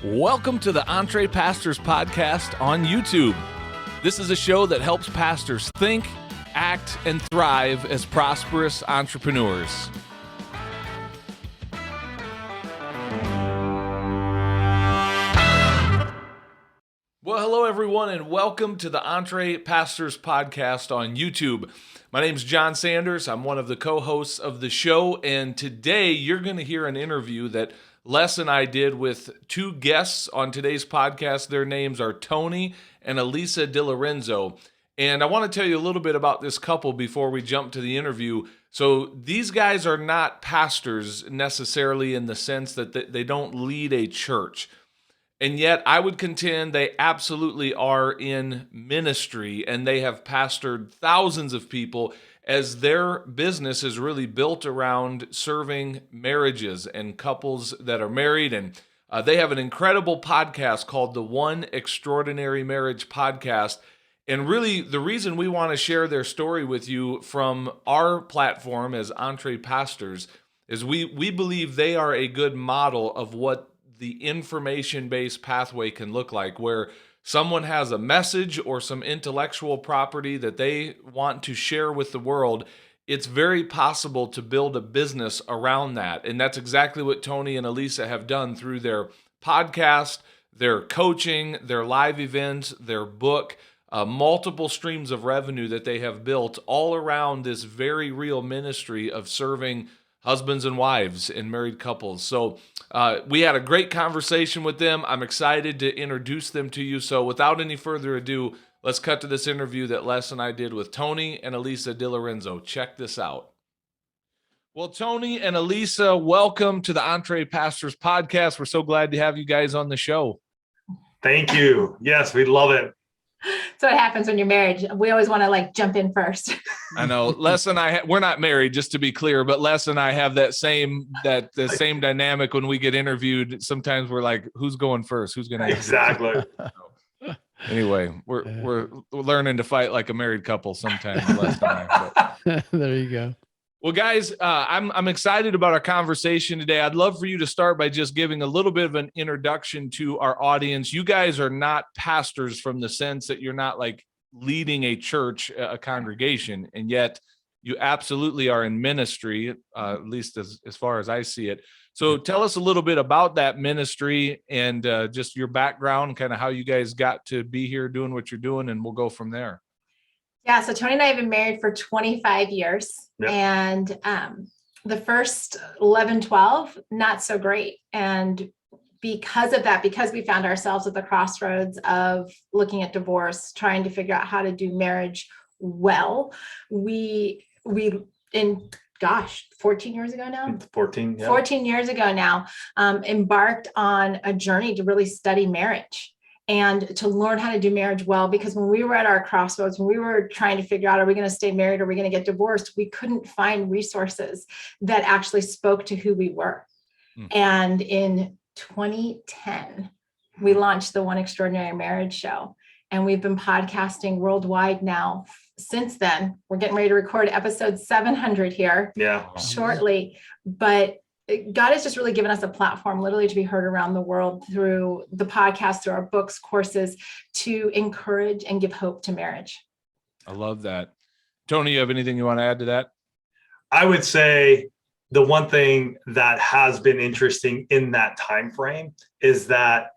Welcome to the EntrePastors podcast on YouTube. This is a show that helps pastors think, act, and thrive as prosperous entrepreneurs. Well, hello everyone, and welcome to the EntrePastors podcast on YouTube. My name is John Sanders. I'm one of the co-hosts of the show, and today you're going to hear an interview that Les and I did with two guests on today's podcast. Their names are Tony and Alisa DiLorenzo. And I want to tell you a little bit about this couple before we jump to the interview. So these guys are not pastors necessarily in the sense that they don't lead a church. And yet I would contend they absolutely are in ministry, and they have pastored thousands of people as their business is really built around serving marriages and couples that are married. And they have an incredible podcast called the One Extraordinary Marriage Podcast. And really, the reason we want to share their story with you from our platform as EntrePastors is we believe they are a good model of what the information-based pathway can look like, where someone has a message or some intellectual property that they want to share with the world. It's very possible to build a business around that. And that's exactly what Tony and Alisa have done through their podcast, their coaching, their live events, their book, multiple streams of revenue that they have built all around this very real ministry of serving husbands and wives and married couples. So we had a great conversation with them. I'm excited to introduce them to you. So without any further ado, let's cut to this interview that Les and I did with Tony and Alisa DiLorenzo. Check this out. Well, Tony and Alisa, welcome to the EntrePastors podcast. We're so glad to have you guys on the show. Thank you. Yes, we love it. So what happens when you're married? We always want to jump in first. I know Les and I, we're not married, just to be clear, but Les and I have the same dynamic when we get interviewed. Sometimes we're like, who's going first? Who's going to exactly? Anyway, we're learning to fight like a married couple sometimes. Les and I, but. There you go. Well, guys, I'm excited about our conversation today. I'd love for you to start by just giving a little bit of an introduction to our audience. You guys are not pastors from the sense that you're not like leading a church, a congregation, and yet you absolutely are in ministry, at least as far as I see it. So tell us a little bit about that ministry and just your background, kind of how you guys got to be here doing what you're doing, and we'll go from there. Yeah, so Tony and I have been married for 25 years. Yep. And the first 11, 12, not so great. And because of that, because we found ourselves at the crossroads of looking at divorce, trying to figure out how to do marriage well, we 14 years ago now? 14, yeah. 14 years ago now, embarked on a journey to really study marriage and to learn how to do marriage well. Because when we were at our crossroads, when we were trying to figure out, are we going to stay married? Or are we going to get divorced? We couldn't find resources that actually spoke to who we were. And in 2010, we launched the One Extraordinary Marriage Show. And we've been podcasting worldwide now. Since then, we're getting ready to record episode 700 here shortly. But God has just really given us a platform literally to be heard around the world through the podcast, through our books, courses, to encourage and give hope to marriage. I love that. Tony, you have anything you want to add to that? I would say the one thing that has been interesting in that time frame is that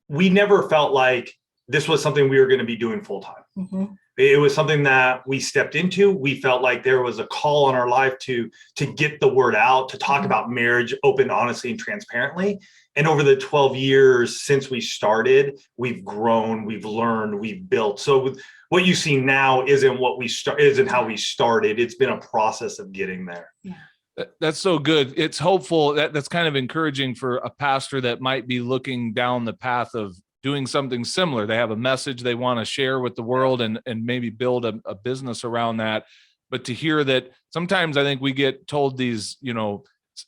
we never felt like this was something we were going to be doing full time. Mm-hmm. It was something that we stepped into. We felt like there was a call on our life to get the word out, to talk about marriage open, honestly, and transparently. And over the 12 years since we started, we've grown, we've learned, we've built. So what you see now isn't how we started. It's been a process of getting there. Yeah. That's so good. It's hopeful. That's kind of encouraging for a pastor that might be looking down the path of doing something similar. They have a message they want to share with the world and maybe build a business around that. But to hear that sometimes I think we get told these,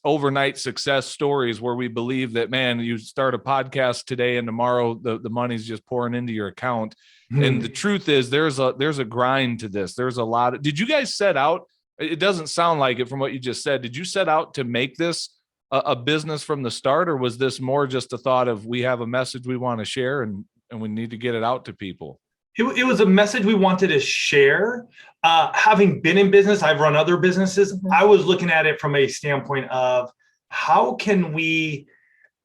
overnight success stories where we believe that, man, you start a podcast today and tomorrow the money's just pouring into your account. And the truth is there's a grind to this. There's a lot did you guys set out? It doesn't sound like it from what you just said. Did you set out to make this a business from the start, or was this more just a thought of we have a message we want to share and we need to get it out to people? It was a message we wanted to share. Having been in business, I've run other businesses. Mhm. I was looking at it from a standpoint of how can we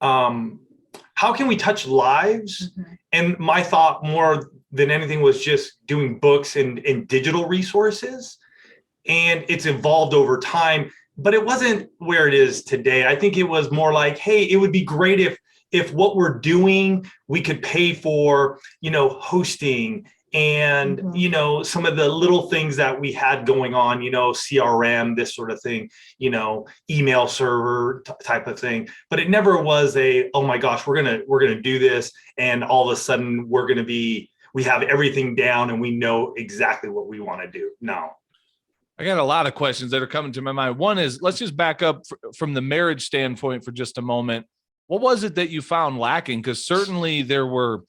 touch lives? Mhm. And my thought more than anything was just doing books and digital resources. And it's evolved over time, but it wasn't where it is today. I think it was more like, hey, it would be great if what we're doing, we could pay for, hosting and, Mhm. some of the little things that we had going on, CRM, this sort of thing, email server type of thing. But it never was oh my gosh, we're going to do this. And all of a sudden we have everything down and we know exactly what we want to do. No. I got a lot of questions that are coming to my mind. One is, let's just back up from the marriage standpoint for just a moment. What was it that you found lacking? Because certainly there were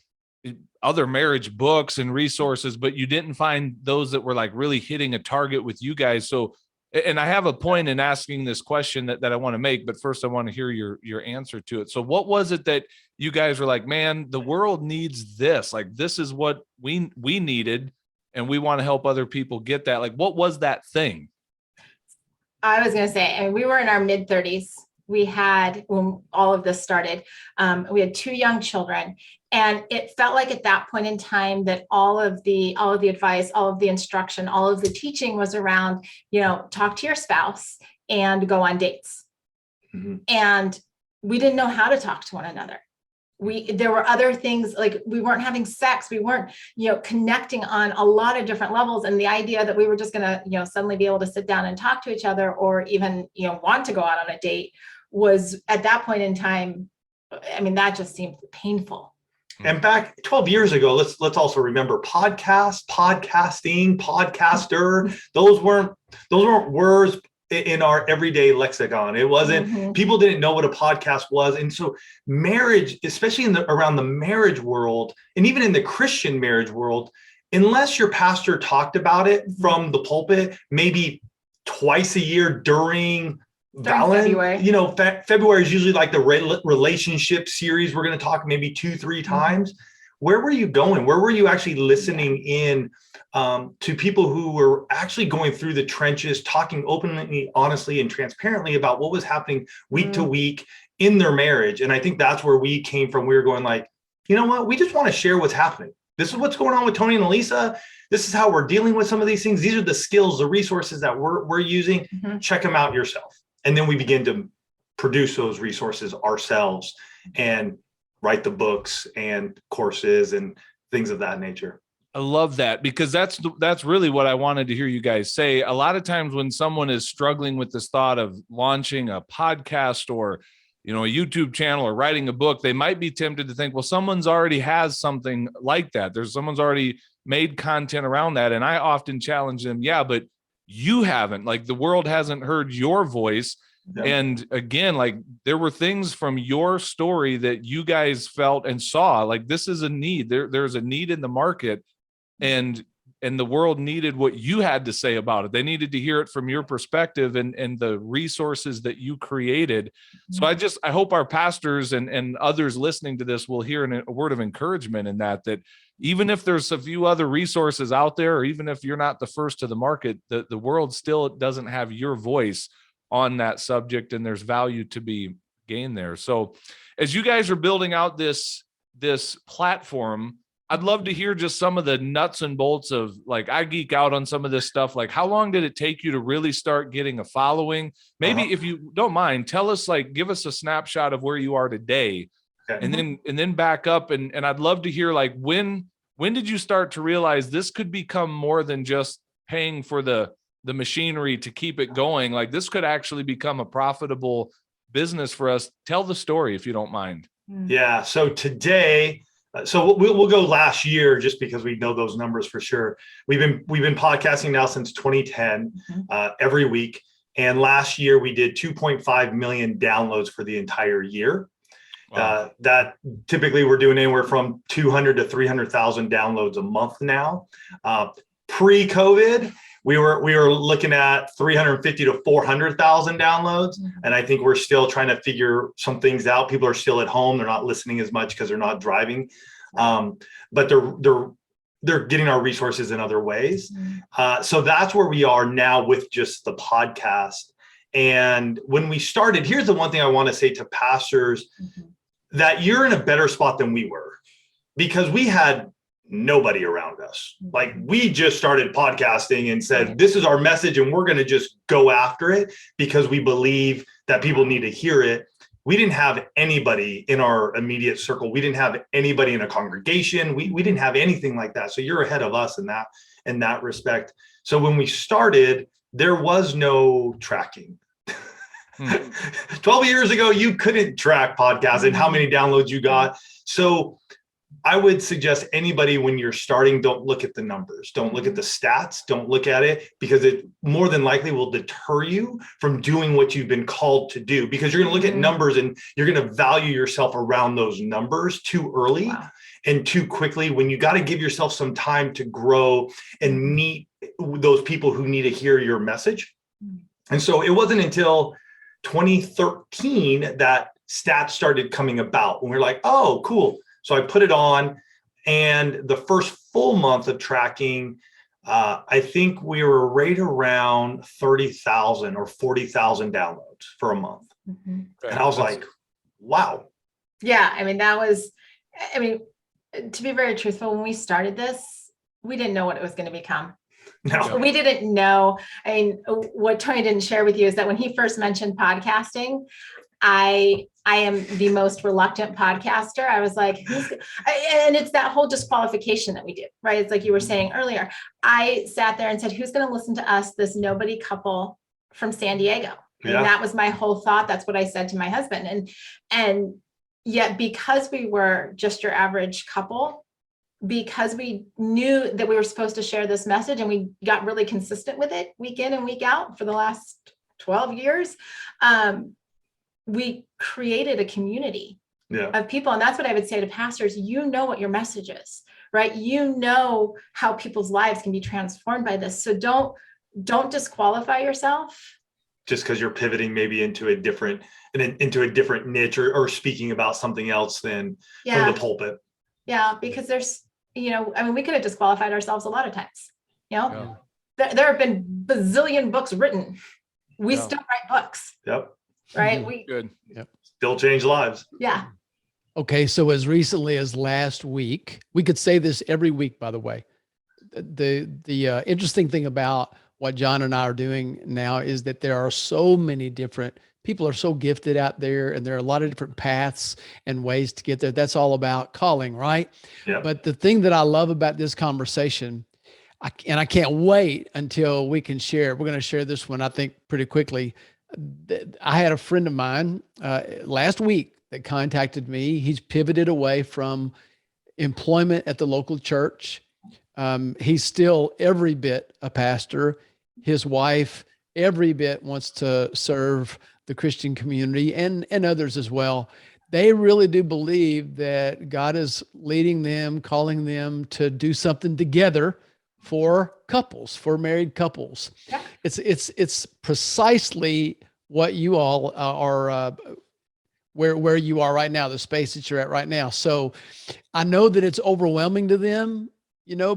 other marriage books and resources, but you didn't find those that were like really hitting a target with you guys. So, and I have a point in asking this question that I want to make, but first I want to hear your answer to it. So what was it that you guys were like, man, the world needs this, like, this is what we needed, and we want to help other people get that? Like, what was that thing? I was going to say, and we were in our mid 30s. We had, when all of this started, we had 2 young children, and it felt like at that point in time that all of the advice, all of the instruction, all of the teaching was around, talk to your spouse and go on dates. Mm-hmm. And we didn't know how to talk to one another. There were other things, like we weren't having sex, we weren't, connecting on a lot of different levels. And the idea that we were just going to, suddenly be able to sit down and talk to each other, or even, want to go out on a date, was at that point in time, I mean, that just seemed painful. And back 12 years ago, let's also remember podcasting, podcaster. Those weren't words in our everyday lexicon. It wasn't, people didn't know what a podcast was. And so marriage, especially around the marriage world, and even in the Christian marriage world, unless your pastor talked about it from the pulpit, maybe twice a year during February. February is usually like the relationship series. We're going to talk maybe 2-3 times. Where were you going? Where were you actually listening in to people who were actually going through the trenches, talking openly, honestly, and transparently about what was happening week to week in their marriage? And I think that's where we came from. We were going like, you know what? We just want to share what's happening. This is what's going on with Tony and Alisa. This is how we're dealing with some of these things. These are the skills, the resources that we're using. Check them out yourself. And then we begin to produce those resources ourselves and write the books and courses and things of that nature. I love that, because that's really what I wanted to hear you guys say. A lot of times when someone is struggling with this thought of launching a podcast or, a YouTube channel or writing a book, they might be tempted to think, well, someone's already has something like that. Someone's already made content around that. And I often challenge them, yeah, but you haven't, like, the world hasn't heard your voice. Yeah. And again, like, there were things from your story that you guys felt and saw, like, this is a need. There's a need in the market, and the world needed what you had to say about it. They needed to hear it from your perspective and the resources that you created. So I hope our pastors and others listening to this will hear a word of encouragement in that even if there's a few other resources out there, or even if you're not the first to the market, the world still doesn't have your voice on that subject, and there's value to be gained there. So as you guys are building out this platform, I'd love to hear just some of the nuts and bolts of, like, I geek out on some of this stuff. Like, how long did it take you to really start getting a following? Maybe if you don't mind, tell us, like, give us a snapshot of where you are today. Okay. And then back up. And I'd love to hear, like, when did you start to realize this could become more than just paying for the machinery to keep it going? Like, this could actually become a profitable business for us. Tell the story, if you don't mind. Yeah. So today, so we'll go last year, just because we know those numbers for sure. We've been podcasting now since 2010, every week. And last year we did 2.5 million downloads for the entire year. Wow. That typically we're doing anywhere from 200 to 300,000 downloads a month now. Pre-COVID, we were looking at 350 to 400,000 downloads. And I think we're still trying to figure some things out. People are still at home. They're not listening as much because they're not driving. But they're getting our resources in other ways. So that's where we are now with just the podcast. And when we started, here's the one thing I want to say to pastors, that you're in a better spot than we were, because we had nobody around us. Like, we just started podcasting and said, this is our message and we're going to just go after it because we believe that people need to hear it. We didn't have anybody in our immediate circle. We didn't have anybody in a congregation. We didn't have anything like that. So you're ahead of us in that respect. So when we started, there was no tracking. 12 years ago, you couldn't track podcasts and how many downloads you got. So I would suggest anybody, when you're starting, don't look at the numbers. Don't look at the stats. Don't look at it, because it more than likely will deter you from doing what you've been called to do, because you're going to look at numbers and you're going to value yourself around those numbers too early and too quickly, when you got to give yourself some time to grow and meet those people who need to hear your message. And so it wasn't until 2013 that stats started coming about, when we're like, oh, cool. So I put it on, and the first full month of tracking, I think we were right around 30,000 or 40,000 downloads for a month. And I was like, wow. Yeah. I mean, to be very truthful, when we started this, we didn't know what it was going to become. No. We didn't know. I mean, what Tony didn't share with you is that when he first mentioned podcasting, I am the most reluctant podcaster. I was like, and it's that whole disqualification that we do, right? It's like you were saying earlier. I sat there and said, who's going to listen to us, this nobody couple from San Diego? And that was my whole thought. That's what I said to my husband. And yet, because we were just your average couple, because we knew that we were supposed to share this message, and we got really consistent with it week in and week out for the last 12 years, we created a community of people. And that's what I would say to pastors. You know what your message is, right? You know how people's lives can be transformed by this. So don't disqualify yourself just because you're pivoting maybe into a different niche, or speaking about something else than from the pulpit. Yeah, because there's, we could have disqualified ourselves a lot of times. There have been bazillion books written. We still write books. Yep. Right. Still change lives. Yeah. Okay. So as recently as last week, we could say this every week, by the way. The interesting thing about what Jon and I are doing now is that there are so many different people are so gifted out there, and there are a lot of different paths and ways to get there. That's all about calling, right? Yep. But the thing that I love about this conversation, I can't wait until we can share. We're going to share this one, I think, pretty quickly. I had a friend of mine last week that contacted me. He's pivoted away from employment at the local church. He's still every bit a pastor. His wife every bit wants to serve the Christian community and others as well. They really do believe that God is leading them, calling them to do something together for couples, for married couples. Yeah. It's precisely what you all are, where you are right now, the space that you're at right now. So I know that it's overwhelming to them,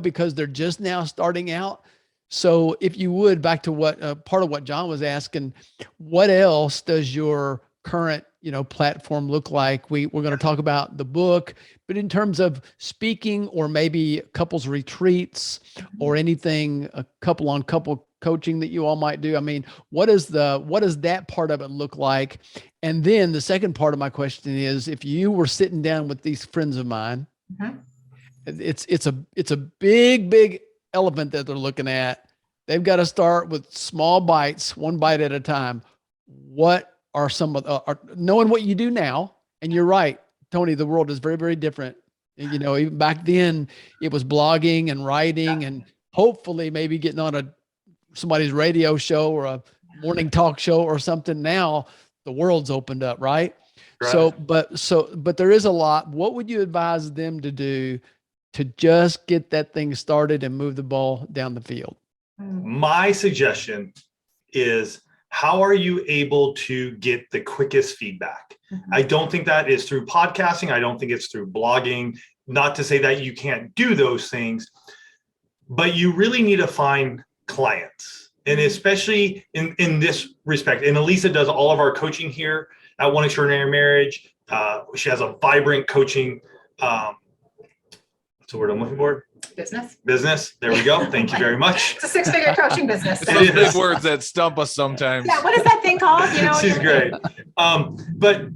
because they're just now starting out. So if you would, back to what part of what Jon was asking, what else does your current, platform look like? We're going to talk about the book, but in terms of speaking, or maybe couples retreats, or anything, a couple on couple coaching that you all might do. I mean, what does that part of it look like? And then the second part of my question is, if you were sitting down with these friends of mine, it's a big elephant that they're looking at. They've got to start with small bites, one bite at a time. What are some of knowing what you do now? And you're right, Tony, the world is very, very different. And, even back then it was blogging and writing and hopefully maybe getting on somebody's radio show or a morning talk show or something. Now the world's opened up, right? But there is a lot. What would you advise them to do to just get that thing started and move the ball down the field? My suggestion is, how are you able to get the quickest feedback? I don't think that is through podcasting. I don't think it's through blogging. Not to say that you can't do those things, but you really need to find clients. And especially in this respect, and Alisa does all of our coaching here at One Extraordinary Marriage. She has a vibrant coaching, what's the word I'm looking for? Business. There we go. Thank you very much. It's a 6-figure coaching business. It's those big words that stump us sometimes. Yeah. What is that thing called? She's great. But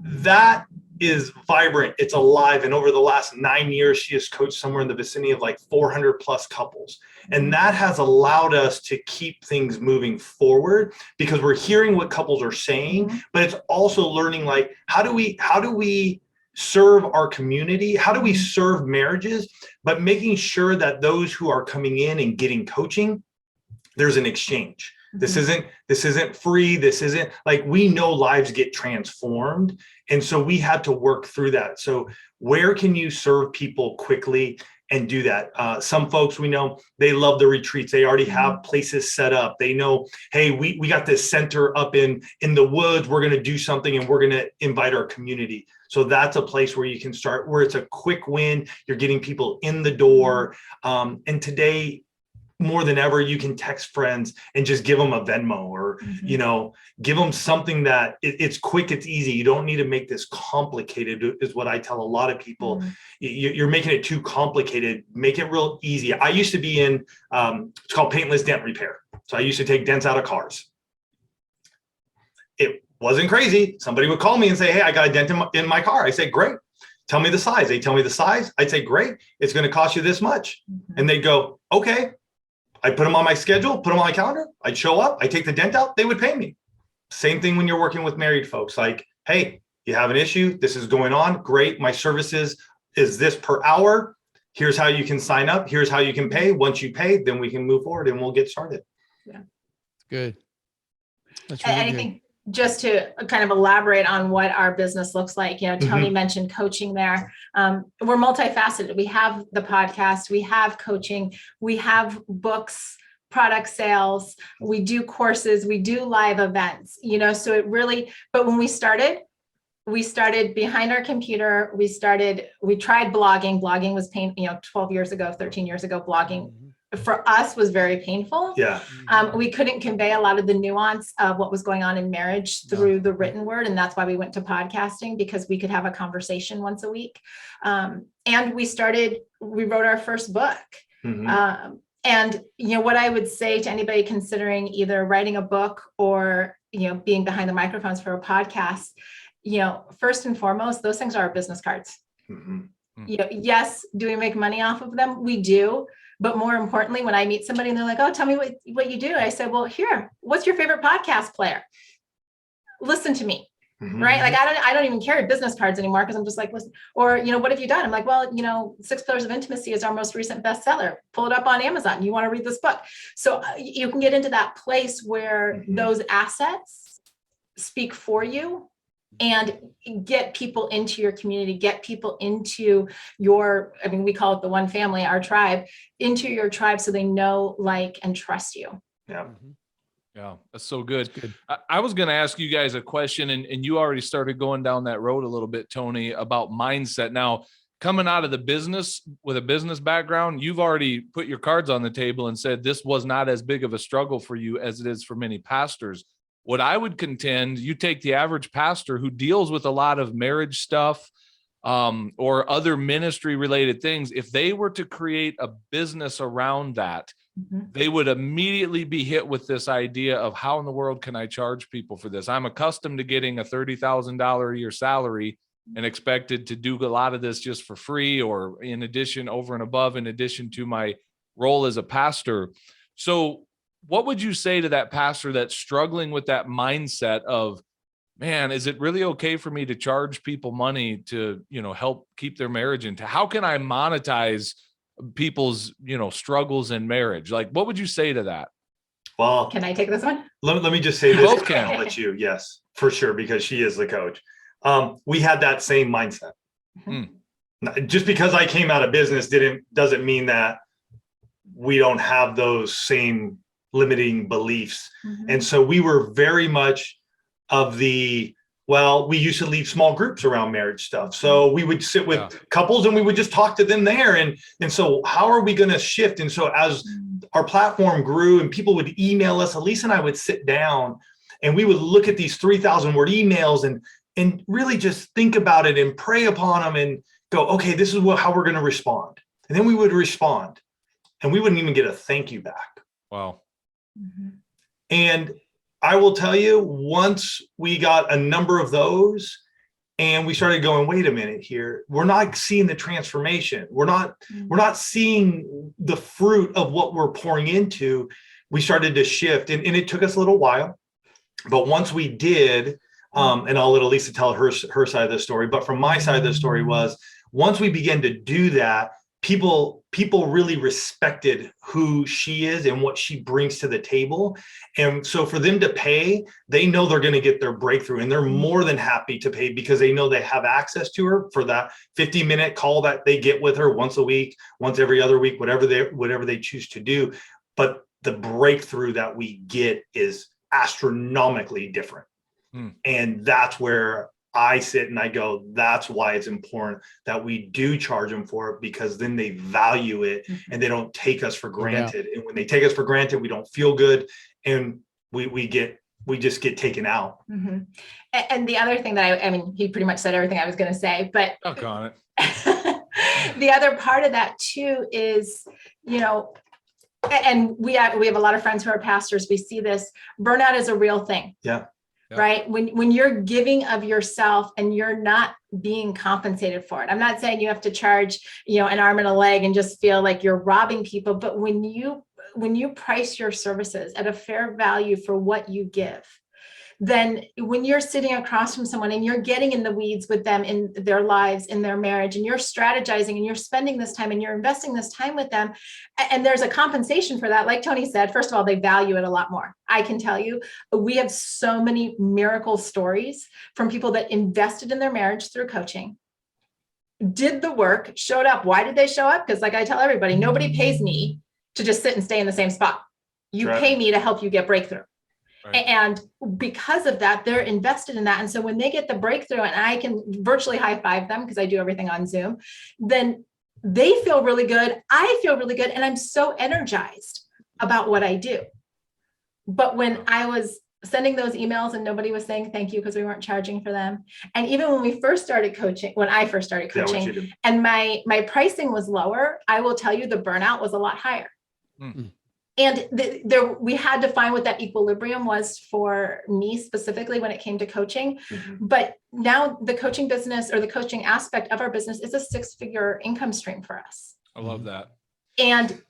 that is vibrant. It's alive. And over the last 9 years, she has coached somewhere in the vicinity of like 400 plus couples. And that has allowed us to keep things moving forward because we're hearing what couples are saying, but it's also learning, like, how do we serve our community? How do we serve marriages? But making sure that those who are coming in and getting coaching, there's an exchange. This isn't free. This isn't, like, we know lives get transformed. And so we had to work through that. So where can you serve people quickly and do that? Some folks we know, they love the retreats. They already have places set up. They know, hey, we got this center up in the woods. We're going to do something and we're going to invite our community. So that's a place where you can start, where it's a quick win. You're getting people in the door. And today, more than ever, you can text friends and just give them a Venmo or, give them something that it's quick, it's easy. You don't need to make this complicated, is what I tell a lot of people. You're making it too complicated. Make it real easy. I used to be in, it's called paintless dent repair. So I used to take dents out of cars. It wasn't crazy. Somebody would call me and say, hey, I got a dent in my car. I say, great. Tell me the size. They tell me the size. I'd say, great. It's going to cost you this much. And they'd go, okay. I put them on my schedule, put them on my calendar. I'd show up. I take the dent out. They would pay me. Same thing when you're working with married folks. Like, hey, you have an issue. This is going on. Great. My services is this per hour. Here's how you can sign up. Here's how you can pay. Once you pay, then we can move forward and we'll get started. Yeah. Good. That's really good. I think just to kind of elaborate on what our business looks like, Tony mentioned coaching there. We're multifaceted. We have the podcast, we have coaching, we have books, product sales, we do courses, we do live events, so it really, but when we started behind our computer. We tried blogging. Blogging was 12 years ago, 13 years ago, blogging for us was very painful. Yeah. We couldn't convey a lot of the nuance of what was going on in marriage through the written word. And that's why we went to podcasting, because we could have a conversation once a week. And we wrote our first book. And, what I would say to anybody considering either writing a book or, being behind the microphones for a podcast, first and foremost, those things are our business cards. Yes. Do we make money off of them? We do. But more importantly, when I meet somebody and they're like, oh, tell me what you do. I say, well, here, what's your favorite podcast player? Listen to me. Right. Like, I don't even carry business cards anymore because I'm just like, listen, or, what have you done? I'm like, well, 6 Pillars of Intimacy is our most recent bestseller. Pull it up on Amazon. You want to read this book. So you can get into that place where those assets speak for you and get people into your community, get people into we call it the one family, our tribe, into your tribe so they know, like, and trust you. Yeah. Yeah, that's so good. I was going to ask you guys a question, and you already started going down that road a little bit, Tony, about mindset. Now, coming out of the business with a business background, you've already put your cards on the table and said this was not as big of a struggle for you as it is for many pastors. What I would contend, you take the average pastor who deals with a lot of marriage stuff or other ministry related things. If they were to create a business around that, they would immediately be hit with this idea of how in the world can I charge people for this? I'm accustomed to getting a $30,000 a year salary and expected to do a lot of this just for free or in addition, over and above, in addition to my role as a pastor. So what would you say to that pastor that's struggling with that mindset of, man, is it really okay for me to charge people money to, help keep their marriage into? How can I monetize people's, struggles in marriage? Like, what would you say to that? Well, can I take this one? Let me just say this. Both can. I'll let you. Yes, for sure. Because she is the coach. We had that same mindset. Just because I came out of business doesn't mean that we don't have those same limiting beliefs. Mhm. And so we were very much of we used to leave small groups around marriage stuff. So we would sit with couples and we would just talk to them there. And so how are we going to shift? And so as our platform grew and people would email us, Alisa and I would sit down and we would look at these 3,000 word emails and really just think about it and pray upon them and go, okay, this is how we're going to respond. And then we would respond and we wouldn't even get a thank you back. Wow. Mhm. And I will tell you, once we got a number of those and we started going, wait a minute here, we're not seeing the transformation. We're not seeing the fruit of what we're pouring into. We started to shift and it took us a little while, but once we did, and I'll let Alisa tell her side of the story, but from my side of the story was once we began to do that, people really respected who she is and what she brings to the table. And so for them to pay, they know they're going to get their breakthrough and they're more than happy to pay because they know they have access to her for that 50-minute call that they get with her once a week, once every other week, whatever they choose to do. But the breakthrough that we get is astronomically different. And that's where I sit and I go, that's why it's important that we do charge them for it, because then they value it and they don't take us for granted. And when they take us for granted, we don't feel good and we just get taken out. Mm-hmm. And the other thing that I mean, he pretty much said everything I was going to say, but On it. the other part of that too is, and we have a lot of friends who are pastors. We see this. Burnout is a real thing. Yeah. Right. When you're giving of yourself and you're not being compensated for it. I'm not saying you have to charge, an arm and a leg and just feel like you're robbing people. But when you price your services at a fair value for what you give, then when you're sitting across from someone and you're getting in the weeds with them in their lives, in their marriage, and you're strategizing and you're spending this time and you're investing this time with them, and there's a compensation for that, like Tony said, first of all, they value it a lot more. I can tell you, we have so many miracle stories from people that invested in their marriage through coaching, did the work, showed up. Why did they show up? Because like I tell everybody, nobody pays me to just sit and stay in the same spot. You pay me to help you get breakthrough. Right. And because of that, they're invested in that. And so when they get the breakthrough and I can virtually high five them because I do everything on Zoom, then they feel really good. I feel really good. And I'm so energized about what I do. But when I was sending those emails and nobody was saying thank you because we weren't charging for them. And even when I first started coaching and my pricing was lower, I will tell you the burnout was a lot higher. Mm-hmm. And we had to find what that equilibrium was for me specifically when it came to coaching. Mm-hmm. But now the coaching business or the coaching aspect of our business is a 6-figure income stream for us. I love that. And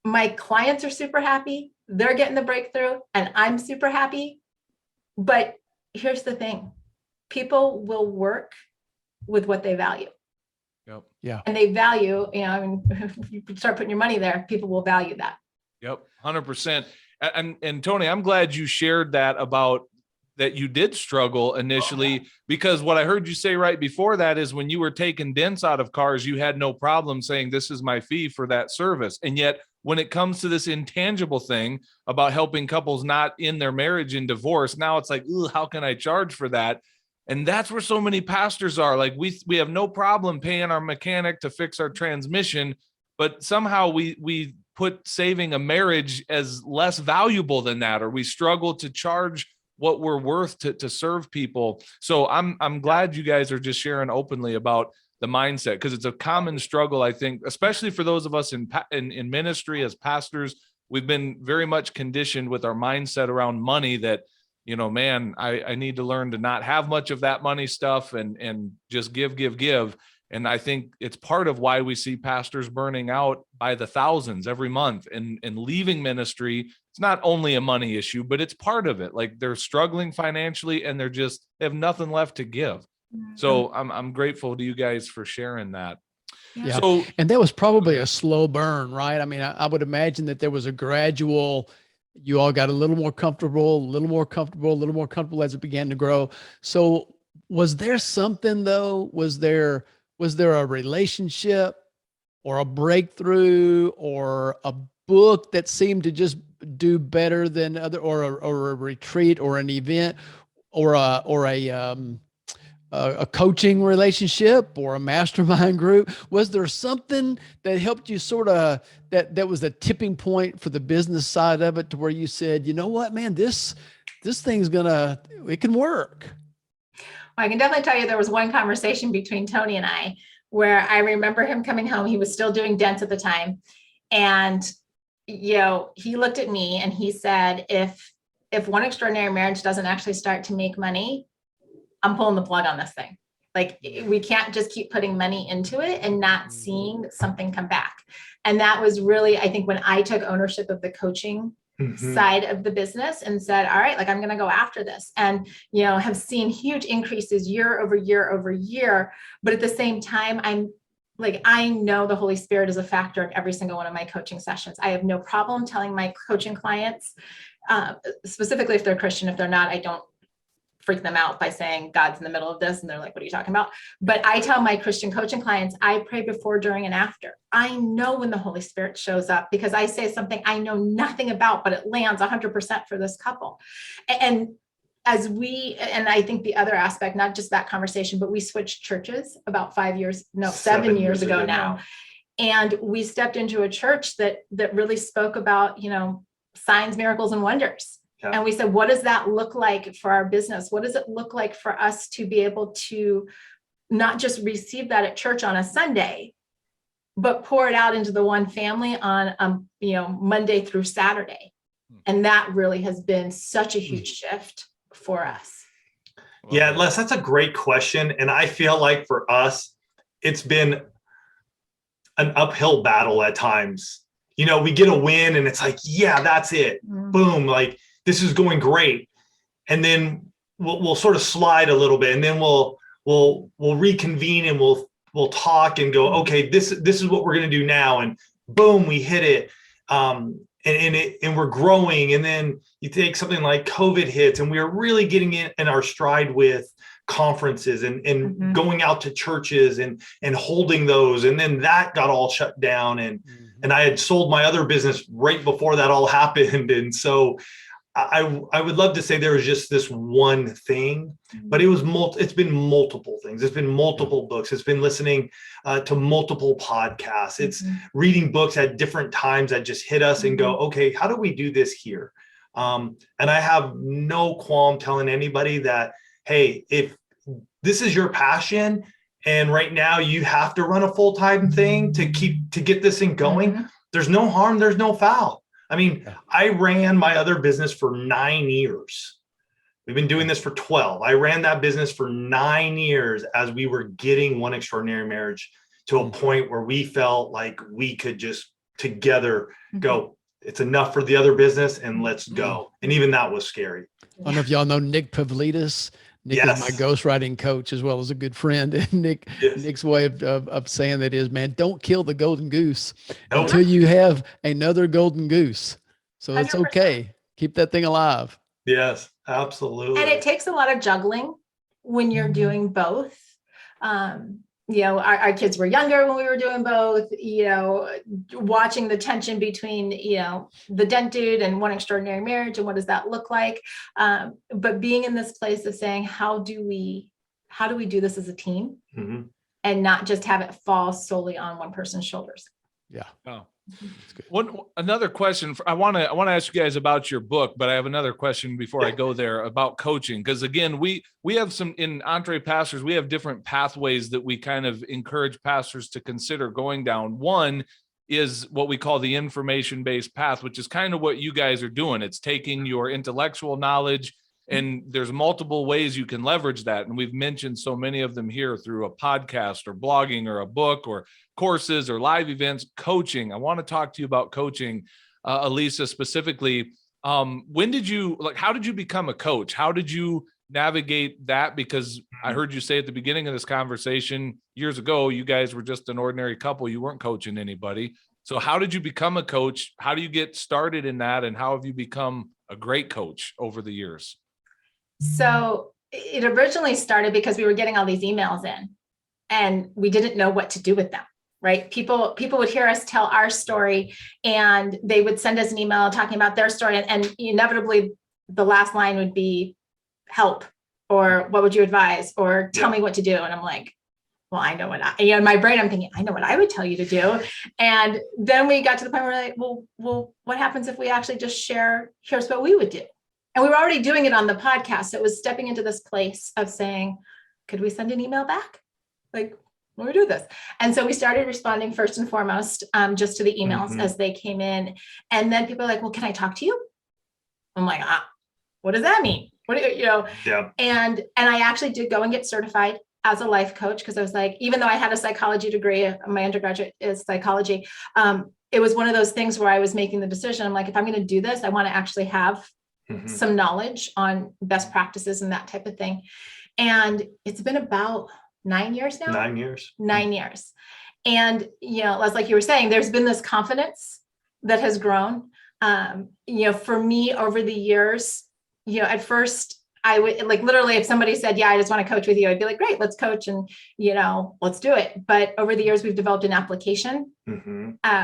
my clients are super happy. They're getting the breakthrough and I'm super happy. But here's the thing. People will work with what they value. Yep. Yeah. And they value, if you start putting your money there, people will value that. Yep, 100%. And Tony, I'm glad you shared that about that you did struggle initially, because what I heard you say right before that is when you were taking dents out of cars, you had no problem saying this is my fee for that service. And yet when it comes to this intangible thing about helping couples not in their marriage and divorce, now it's like, how can I charge for that? And that's where so many pastors are. Like we have no problem paying our mechanic to fix our transmission, but somehow we put saving a marriage as less valuable than that, or we struggle to charge what we're worth to serve people. So I'm glad you guys are just sharing openly about the mindset, because it's a common struggle, I think, especially for those of us in ministry as pastors. We've been very much conditioned with our mindset around money that, I need to learn to not have much of that money stuff and just give. And I think it's part of why we see pastors burning out by the thousands every month and leaving ministry. It's not only a money issue, but it's part of it. Like they're struggling financially and they have nothing left to give. So I'm grateful to you guys for sharing that. Yeah. So, and that was probably a slow burn, right? I mean, I would imagine that there was a gradual, you all got a little more comfortable as it began to grow. So was there something though? Was there a relationship or a breakthrough or book that seemed to just do better than other, or a retreat or an event or a coaching relationship or a mastermind group? Was there something that helped you sort of, that was a tipping point for the business side of it, to where you said, you know what, man, this thing's it can work? Well, I can definitely tell you there was one conversation between Tony and I where I remember him coming home. He was still doing dents at the time. And, he looked at me and he said, if One Extraordinary Marriage doesn't actually start to make money, I'm pulling the plug on this thing. Like, we can't just keep putting money into it and not seeing something come back. And that was really, I think, when I took ownership of the coaching side of the business and said, all right, like, I'm going to go after this, and, have seen huge increases year over year over year. But at the same time, I know the Holy Spirit is a factor in every single one of my coaching sessions. I have no problem telling my coaching clients, specifically if they're Christian. If they're not, I don't freak them out by saying God's in the middle of this. And they're like, what are you talking about? But I tell my Christian coaching clients, I pray before, during, and after. I know when the Holy Spirit shows up, because I say something I know nothing about, but it lands 100% for this couple. And I think the other aspect, not just that conversation, but we switched churches about 7 years ago now. And we stepped into a church that really spoke about, signs, miracles, and wonders. Yeah. And we said, what does that look like for our business? What does it look like for us to be able to not just receive that at church on a Sunday, but pour it out into the one family on, Monday through Saturday? And that really has been such a huge shift for us. Yeah, Les, that's a great question. And I feel like for us, it's been an uphill battle at times. We get a win and it's like, yeah, that's it. Boom. Like, this is going great. And then we'll sort of slide a little bit, and then we'll reconvene and we'll talk and go, okay, this is what we're going to do now. And boom, we hit it. And we're growing. And then you take something like COVID hits, and we are really getting in our stride with conferences and going out to churches and holding those. And then that got all shut down. And I had sold my other business right before that all happened. And so I would love to say there was just this one thing, but it's been multiple things. It's been multiple books. It's been listening to multiple podcasts. It's reading books at different times that just hit us and go, okay, how do we do this here? And I have no qualm telling anybody that, hey, if this is your passion and right now you have to run a full-time thing to get this thing going, there's no harm, there's no foul. I mean, I ran my other business for 9 years. We've been doing this for 12. I ran that business for 9 years as we were getting One Extraordinary Marriage to a point where we felt like we could just together go, it's enough for the other business and let's go. And even that was scary. I don't know if y'all know Nick Pavlidis. Nick is my ghostwriting coach as well as a good friend. And Nick's way of saying that is, man, don't kill the golden goose until you have another golden goose. So it's 100%. Okay. Keep that thing alive. Yes, absolutely. And it takes a lot of juggling when you're doing both. Our kids were younger when we were doing both, watching the tension between, the Dent Dude and One Extraordinary Marriage and what does that look like? But being in this place of saying, how do we do this as a team and not just have it fall solely on one person's shoulders? Yeah. Oh. Another question. I want to ask you guys about your book, but I have another question before I go there about coaching. Because again, we have some in EntrePastors, we have different pathways that we kind of encourage pastors to consider going down. One is what we call the information-based path, which is kind of what you guys are doing. It's taking your intellectual knowledge, and there's multiple ways you can leverage that. And we've mentioned so many of them here through a podcast or blogging or a book or courses or live events. Coaching. I want to talk to you about coaching, Alisa, specifically. How did you become a coach? How did you navigate that? Because I heard you say at the beginning of this conversation years ago, you guys were just an ordinary couple. You weren't coaching anybody. So how did you become a coach? How do you get started in that? And how have you become a great coach over the years? So it originally started because we were getting all these emails in and we didn't know what to do with them. right? People would hear us tell our story and they would send us an email talking about their story. And inevitably the last line would be help, or what would you advise, or tell me what to do. And I'm like, well, I know what in my brain, I'm thinking, I know what I would tell you to do. And then we got to the point where we're like, well, what happens if we actually just share, here's what we would do. And we were already doing it on the podcast. So it was stepping into this place of saying, could we send an email back? Like, when we do this. And so we started responding first and foremost, just to the emails as they came in. And then people are like, well, can I talk to you? I'm like, what does that mean? What do you know? Yeah. And I actually did go and get certified as a life coach, because I was like, even though I had a psychology degree, my undergraduate is psychology, it was one of those things where I was making the decision. I'm like, if I'm going to do this, I want to actually have some knowledge on best practices and that type of thing. And it's been about 9 years now. 9 years. 9 years. And, Les, like you were saying, there's been this confidence that has grown. For me over the years, at first I would literally, if somebody said, yeah, I just want to coach with you, I'd be like, great, let's coach and, let's do it. But over the years, we've developed an application,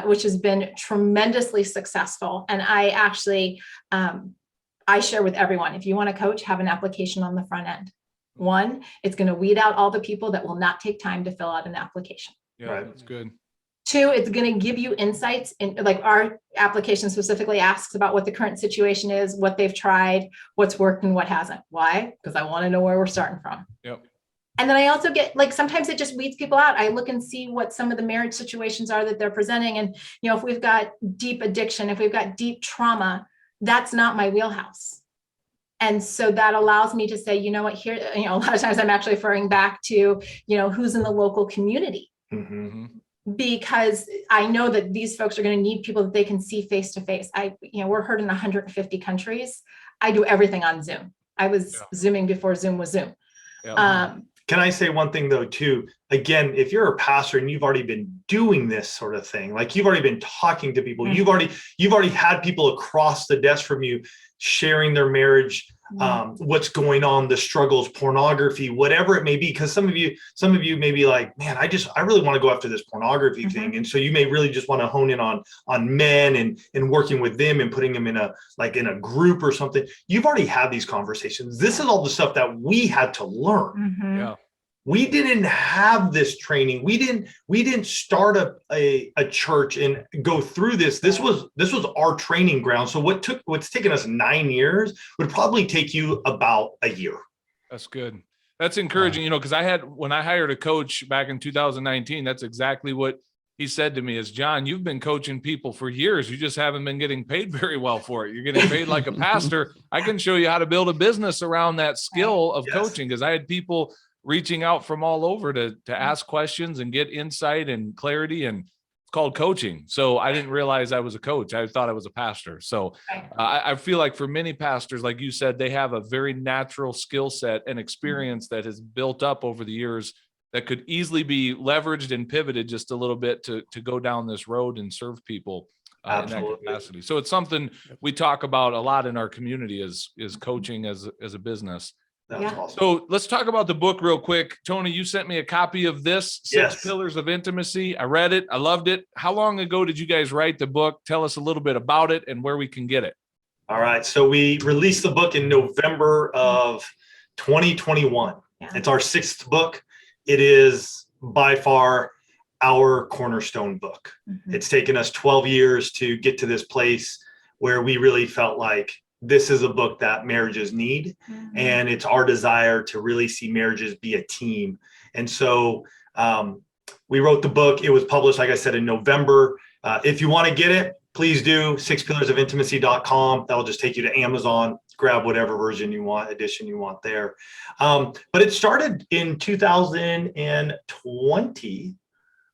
which has been tremendously successful. And I actually, I share with everyone, if you want to coach, have an application on the front end. One, it's going to weed out all the people that will not take time to fill out an application. Yeah, right. That's good. Two, it's going to give you insights in, our application specifically asks about what the current situation is, what they've tried, what's worked and what hasn't. Why? Because I want to know where we're starting from. Yep. And then I also get sometimes it just weeds people out. I look and see what some of the marriage situations are that they're presenting. And, if we've got deep addiction, if we've got deep trauma, that's not my wheelhouse. And so that allows me to say, you know what, here, a lot of times I'm actually referring back to, who's in the local community. Because I know that these folks are going to need people that they can see face to face. We're heard in 150 countries. I do everything on Zoom. I was Zooming before Zoom was Zoom. Can I say one thing though, too? Again, if you're a pastor and you've already been doing this sort of thing, like you've already been talking to people, you've already had people across the desk from you sharing their marriage, what's going on, the struggles, pornography, whatever it may be. Because some of you may be like, man, I really want to go after this pornography thing. And so you may really just want to hone in on men and working with them and putting them in a group or something. You've already had these conversations. This is all the stuff that we had to learn. Yeah. We didn't have this training. We didn't start a church and go through this. This was our training ground. So what's taken us 9 years would probably take you about a year. That's good. That's encouraging, because when I hired a coach back in 2019, that's exactly what he said to me is, John, you've been coaching people for years. You just haven't been getting paid very well for it. You're getting paid like a pastor. I can show you how to build a business around that skill of coaching, because I had people reaching out from all over to ask questions and get insight and clarity, and it's called coaching. So I didn't realize I was a coach. I thought I was a pastor. So I feel like for many pastors, like you said, they have a very natural skill set and experience that has built up over the years that could easily be leveraged and pivoted just a little bit to go down this road and serve people in that capacity. So it's something we talk about a lot in our community is coaching as a business. That's awesome. So let's talk about the book real quick. Tony, you sent me a copy of this, Six Pillars of Intimacy. I read it. I loved it. How long ago did you guys write the book? Tell us a little bit about it and where we can get it. All right. So we released the book in November of 2021. Yeah. It's our 6th book. It is by far our cornerstone book. It's taken us 12 years to get to this place where we really felt like this is a book that marriages need. And it's our desire to really see marriages be a team. And so we wrote the book. It was published, like I said, in November. If you want to get it, please do sixpillarsofintimacy.com. That'll just take you to Amazon. Grab whatever version you want, edition you want there. But it started in 2020,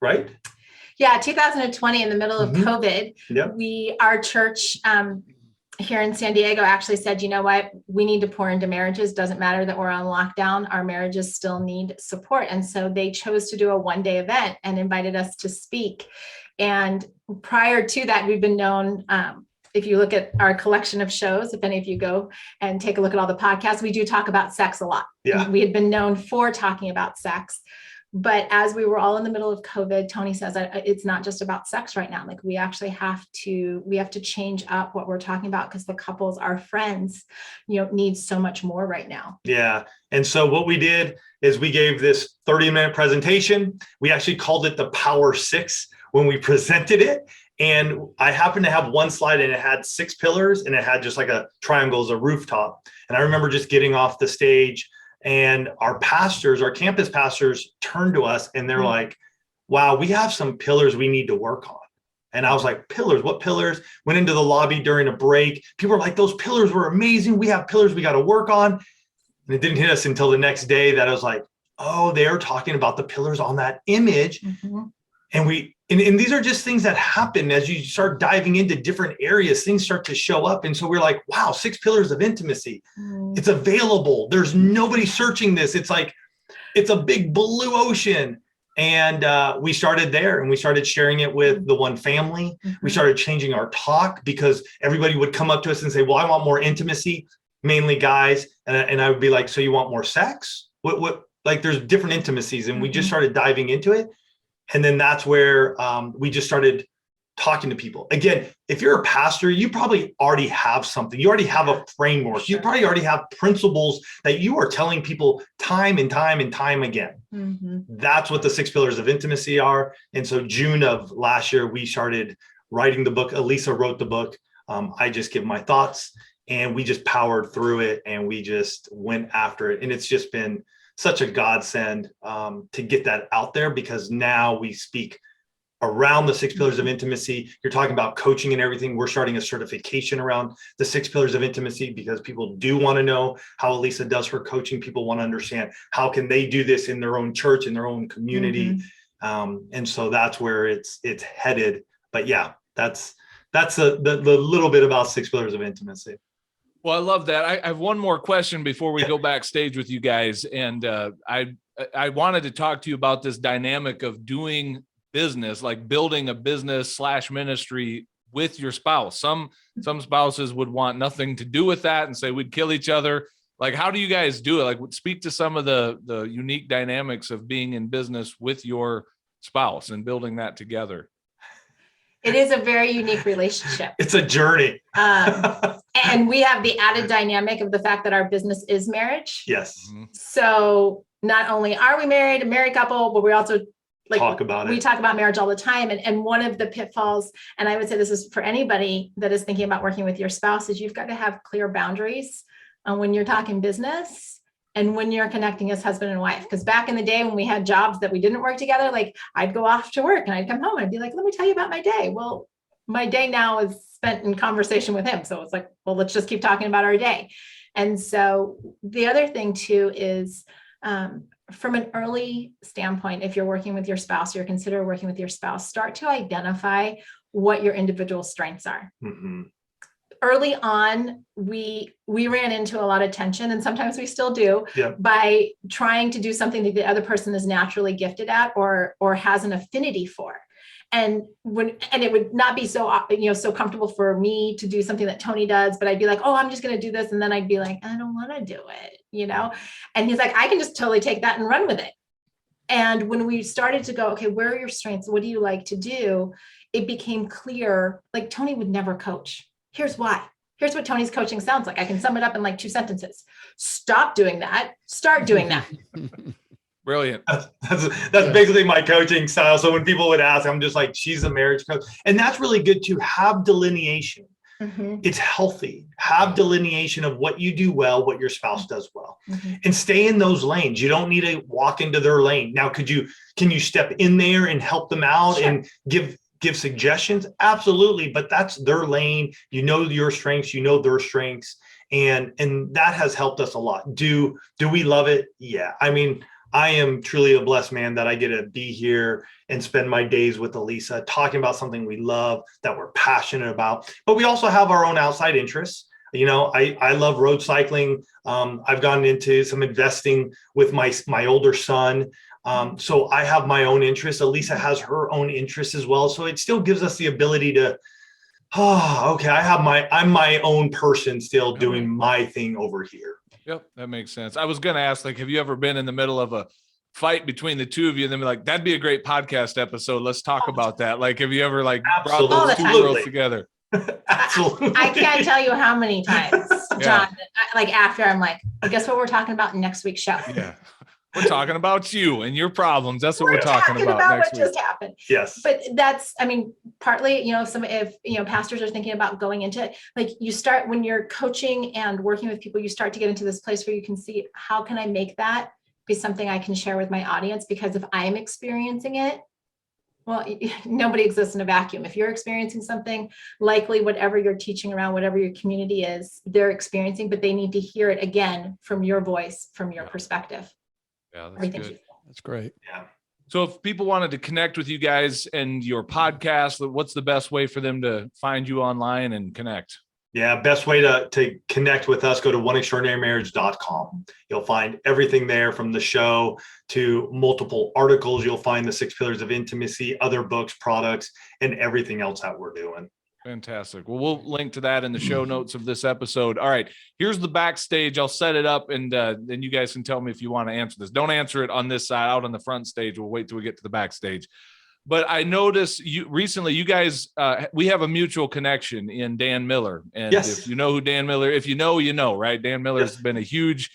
right? Yeah, 2020 in the middle of COVID. Yep. Our church here in San Diego actually said, you know what, we need to pour into marriages. Doesn't matter that we're on lockdown, our marriages still need support. And so they chose to do a one-day event and invited us to speak. And prior to that, we've been known, if you look at our collection of shows, if any of you go and take a look at all the podcasts, we do talk about sex a lot. Yeah. We had been known for talking about sex. But as we were all in the middle of COVID, Tony says that it's not just about sex right now. Like we actually have to change up what we're talking about because the couples, our friends, need so much more right now. Yeah. And so what we did is we gave this 30-minute presentation. We actually called it the Power Six when we presented it. And I happened to have one slide and it had 6 pillars and it had just like a triangle as a rooftop. And I remember just getting off the stage and our campus pastors turned to us and they're like, wow, we have some pillars we need to work on. And I was like, pillars, what pillars? Went into the lobby during a break. People were like, those pillars were amazing. We have pillars we got to work on. And it didn't hit us until the next day that I was like, oh, they're talking about the pillars on that image. Mm-hmm. And these are just things that happen as you start diving into different areas, things start to show up. And so we're like, wow, 6 pillars of intimacy. It's available. There's nobody searching this. It's like, it's a big blue ocean. And we started there and we started sharing it with the one family. Mm-hmm. We started changing our talk because everybody would come up to us and say, well, I want more intimacy, mainly guys. And I would be like, so you want more sex? What, like there's different intimacies. And we just started diving into it. And then that's where we just started talking to people. Again, if you're a pastor, you probably already have something. You already have a framework. You probably already have principles that you are telling people time and time and time again. Mm-hmm. That's what the 6 pillars of intimacy are. And so June of last year, we started writing the book. Alisa wrote the book. I just give my thoughts and we just powered through it and we just went after it. And it's just been such a godsend to get that out there because now we speak around the 6 pillars of intimacy. You're talking about coaching and everything. We're starting a certification around the 6 pillars of intimacy because people do want to know how Alisa does her coaching. People want to understand how can they do this in their own church, in their own community. And so that's where it's headed. But yeah, that's the little bit about 6 pillars of intimacy. Well, I love that. I have one more question before we go backstage with you guys. And I wanted to talk to you about this dynamic of doing business, like building a business / ministry with your spouse. Some spouses would want nothing to do with that and say we'd kill each other. Like, how do you guys do it? Like, speak to some of the unique dynamics of being in business with your spouse and building that together. It is a very unique relationship. It's a journey. And we have the added dynamic of the fact that our business is marriage. Yes. So not only are we married, a married couple, but we also talk about it. We talk about marriage all the time. And one of the pitfalls, and I would say this is for anybody that is thinking about working with your spouse, is you've got to have clear boundaries when you're talking business and when you're connecting as husband and wife. Because back in the day when we had jobs that we didn't work together, like I'd go off to work and I'd come home and I'd be like, let me tell you about my day. Well, my day now is spent in conversation with him. So it's like, well, let's just keep talking about our day. And so the other thing too is from an early standpoint, if you're working with your spouse, you're considering working with your spouse, start to identify what your individual strengths are. Mm-hmm. Early on, we ran into a lot of tension, and sometimes we still do, by trying to do something that the other person is naturally gifted at or has an affinity for. And it would not be so comfortable for me to do something that Tony does, but I'd be like, oh, I'm just going to do this. And then I'd be like, I don't want to do it, and he's like, I can just totally take that and run with it. And when we started to go, okay, where are your strengths? What do you like to do? It became clear, like Tony would never coach. Here's why. Here's what Tony's coaching sounds like. I can sum it up in like 2 sentences. Stop doing that. Start doing that. Brilliant. That's basically my coaching style. So when people would ask, I'm just like, she's a marriage coach. And that's really good to have delineation. Mm-hmm. It's healthy. Have delineation of what you do well, what your spouse does well, mm-hmm. and stay in those lanes. You don't need to walk into their lane. Now, can you step in there and help them out and give suggestions? Absolutely. But that's their lane. You know your strengths, you know their strengths. And that has helped us a lot. Do we love it? Yeah. I mean, I am truly a blessed man that I get to be here and spend my days with Alisa talking about something we love, that we're passionate about. But we also have our own outside interests. I love road cycling. I've gotten into some investing with my older son. So I have my own interests. Alisa has her own interests as well. So it still gives us the ability to, I'm my own person still doing my thing over here. Yep, that makes sense. I was going to ask, like, have you ever been in the middle of a fight between the two of you and then be like, that'd be a great podcast episode. Let's talk about that. Like, have you ever like brought those two worlds together? Absolutely. I can't tell you how many times, John, like after I'm like, well, guess what we're talking about in next week's show? Yeah. We're talking about you and your problems. That's what we're talking about next week. What just happened. Yes. But that's, I mean, partly, you know, if pastors are thinking about going into it, like you start when you're coaching and working with people, you start to get into this place where you can see, how can I make that be something I can share with my audience? Because if I'm experiencing it, well, nobody exists in a vacuum. If you're experiencing something, likely whatever you're teaching around, whatever your community is, they're experiencing, but they need to hear it again from your voice, from your perspective. Yeah, that's good. That's great. Yeah. So if people wanted to connect with you guys and your podcast, what's the best way for them to find you online and connect? Yeah, best way to connect with us, go to oneextraordinarymarriage.com. You'll find everything there, from the show to multiple articles. You'll find the 6 pillars of intimacy, other books, products, and everything else that we're doing. Fantastic. Well, we'll link to that in the show notes of this episode. All right, here's the backstage. I'll set it up, and then you guys can tell me if you want to answer this. Don't answer it on this side, out on the front stage. We'll wait till we get to the backstage. But I noticed you guys, we have a mutual connection in Dan Miller. And yes. If you know who Dan Miller, if you know, right? Dan Miller has been a huge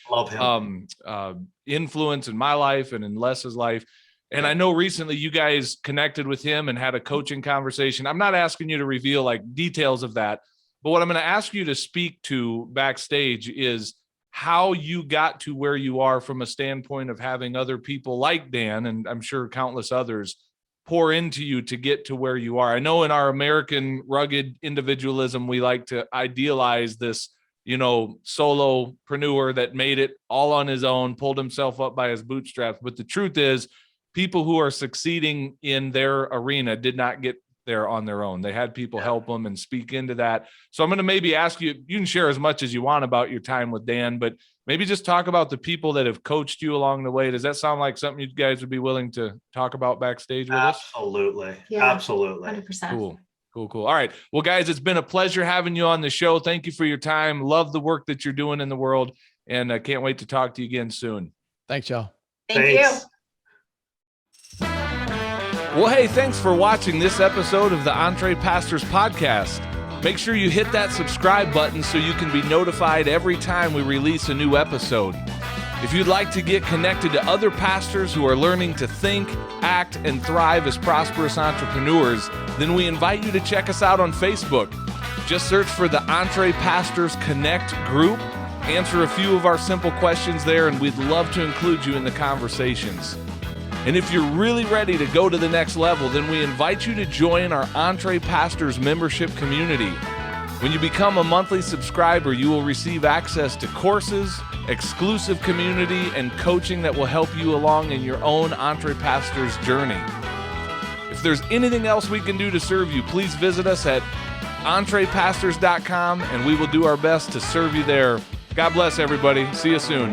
influence in my life and in Les's life. And I know recently you guys connected with him and had a coaching conversation. I'm not asking you to reveal like details of that, but what I'm going to ask you to speak to backstage is how you got to where you are from a standpoint of having other people like Dan, and I'm sure countless others, pour into you to get to where you are. I know in our American rugged individualism, we like to idealize this, solopreneur that made it all on his own, pulled himself up by his bootstraps. But the truth is, people who are succeeding in their arena did not get there on their own. They had people help them and speak into that. So I'm going to maybe ask you, you can share as much as you want about your time with Dan, but maybe just talk about the people that have coached you along the way. Does that sound like something you guys would be willing to talk about backstage with us? Absolutely. Yeah, absolutely. 100%. Cool. All right. Well, guys, it's been a pleasure having you on the show. Thank you for your time. Love the work that you're doing in the world. And I can't wait to talk to you again soon. Thanks, y'all. Thank you. Well, hey, thanks for watching this episode of the EntrePastors podcast. Make sure you hit that subscribe button so you can be notified every time we release a new episode. If you'd like to get connected to other pastors who are learning to think, act, and thrive as prosperous entrepreneurs, then we invite you to check us out on Facebook. Just search for the EntrePastors Connect group, answer a few of our simple questions there, and we'd love to include you in the conversations. And if you're really ready to go to the next level, then we invite you to join our EntrePastors membership community. When you become a monthly subscriber, you will receive access to courses, exclusive community, and coaching that will help you along in your own EntrePastors journey. If there's anything else we can do to serve you, please visit us at EntrePastors.com, and we will do our best to serve you there. God bless everybody. See you soon.